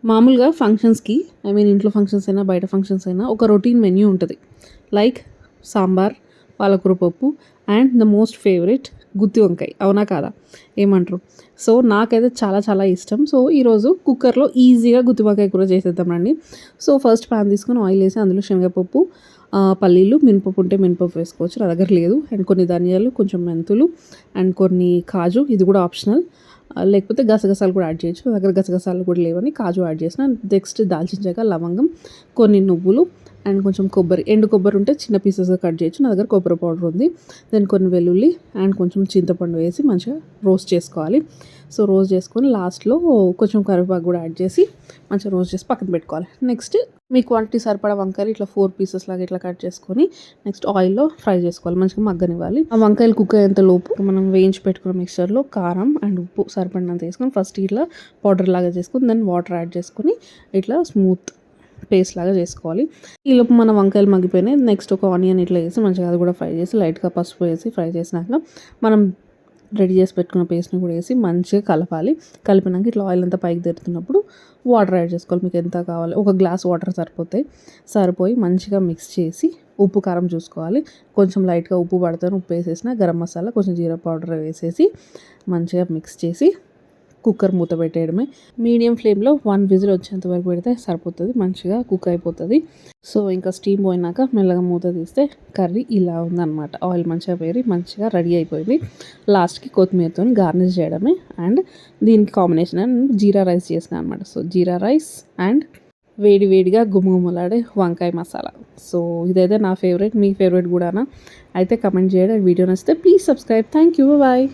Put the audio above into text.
మామూలుగా ఫంక్షన్స్‌కి ఇంట్లో ఫంక్షన్స్ అయినా, బయట ఫంక్షన్స్ అయినా ఒక రొటీన్ మెన్యూ ఉంటది. లైక్ సాంబార్, పాలకూర పప్పు అండ్ ద మోస్ట్ ఫేవరెట్ గుత్తి వంకాయ. అవునా కాదా? ఏమంటారు? సో, నాకైతే చాలా చాలా ఇష్టం. సో, ఈరోజు కుక్కర్‌లో ఈజీగా గుత్తి వంకాయ కూర చేసేద్దాం రండి. సో, ఫస్ట్ పాన్ తీసుకొని ఆయిల్ ఏసి అందులో శనగపప్పు, పల్లీలు, మినపప్పు ఉంటే మినపప్పు వేసుకోవచ్చు. నా దగ్గర లేదు. అండ్ కొన్ని ధనియాలు, కొంచెం మెంతులు అండ్ కొన్ని కాజు, ఇది కూడా ఆప్షనల్. లేకపోతే గసగసాలు కూడా యాడ్ చేయొచ్చు. నా దగ్గర గసగసాలు కూడా లేవని కాజు యాడ్ చేసిన. నెక్స్ట్ దాల్చిన చెక్క, లవంగం, కొన్ని నువ్వులు అండ్ కొంచెం కొబ్బరి, ఎండు కొబ్బరి ఉంటే చిన్న పీసెస్గా కట్ చేయొచ్చు. నా దగ్గర కొబ్బరి పౌడర్ ఉంది. దెన్ కొన్ని వెల్లుల్లి అండ్ కొంచెం చింతపండు వేసి మంచిగా రోస్ట్ చేసుకోవాలి. సో, రోస్ట్ చేసుకొని లాస్ట్‌లో కొంచెం కరివేపాకు కూడా యాడ్ చేసి మంచిగా రోస్ట్ చేసి పక్కన పెట్టుకోవాలి. నెక్స్ట్ మీ క్వాంటిటీ సరిపడా వంకాయలు ఇట్లా 4 పీసెస్ లాగా ఇట్లా కట్ చేసుకొని నెక్స్ట్ ఆయిల్‌లో ఫ్రై చేసుకోవాలి. మంచిగా మగ్గనివ్వాలి. ఆ వంకాయలు కుక్ అయ్యేంత లోపు మనం వేయించి పెట్టుకున్న మిక్చర్‌లో కారం అండ్ ఉప్పు సరిపడినంత వేసుకొని ఫస్ట్ ఇట్లా పౌడర్ లాగా చేసుకొని దెన్ వాటర్ యాడ్ చేసుకొని ఇట్లా స్మూత్ పేస్ట్ లాగా చేసుకోవాలి. ఈలోపు మన వంకాయలు మగ్గిపోయినాయి. నెక్స్ట్ ఒక ఆనియన్ ఇట్లా వేసి మంచిగా అది కూడా ఫ్రై చేసి లైట్‌గా పసుపు వేసి ఫ్రై చేసినాక మనం రెడీ చేసి పెట్టుకున్న పేస్ట్ని కూడా వేసి మంచిగా కలపాలి. కలిపినాక ఇట్లా ఆయిల్ అంతా పైకి తెరుతున్నప్పుడు వాటర్ యాడ్ చేసుకోవాలి. మీకు ఎంత కావాలి, ఒక గ్లాస్ వాటర్ సరిపోతాయి. సరిపోయి మంచిగా మిక్స్ చేసి ఉప్పు కారం చూసుకోవాలి. కొంచెం లైట్గా ఉప్పు పడితే ఉప్పు వేసేసిన గరం మసాలా కొంచెం జీరా పౌడర్ వేసేసి మంచిగా మిక్స్ చేసి కుక్కర్ మూత పెట్టేయడమే. మీడియం ఫ్లేమ్లో 1 విజిల్ వచ్చేంత వరకు పెడితే సరిపోతుంది. మంచిగా కుక్ అయిపోతుంది. సో, ఇంకా స్టీమ్ పోయినాక మెల్లగా మూత తీస్తే కర్రీ ఇలా ఉందన్నమాట. ఆయిల్ మంచిగా వేరి మంచిగా రెడీ అయిపోయింది. లాస్ట్‌కి కొత్తిమీరతో గార్నిష్ చేయడమే. అండ్ దీనికి కాంబినేషన్ జీరా రైస్ చేసిన అనమాట. సో, జీరా రైస్ అండ్ వేడి వేడిగా గుమగుమలాడే వంకాయ మసాలా. సో, ఇదైతే నా ఫేవరెట్. మీ ఫేవరెట్ కూడానా? అయితే కమెంట్ చేయండి. వీడియో నచ్చితే please subscribe. Thank you. Bye.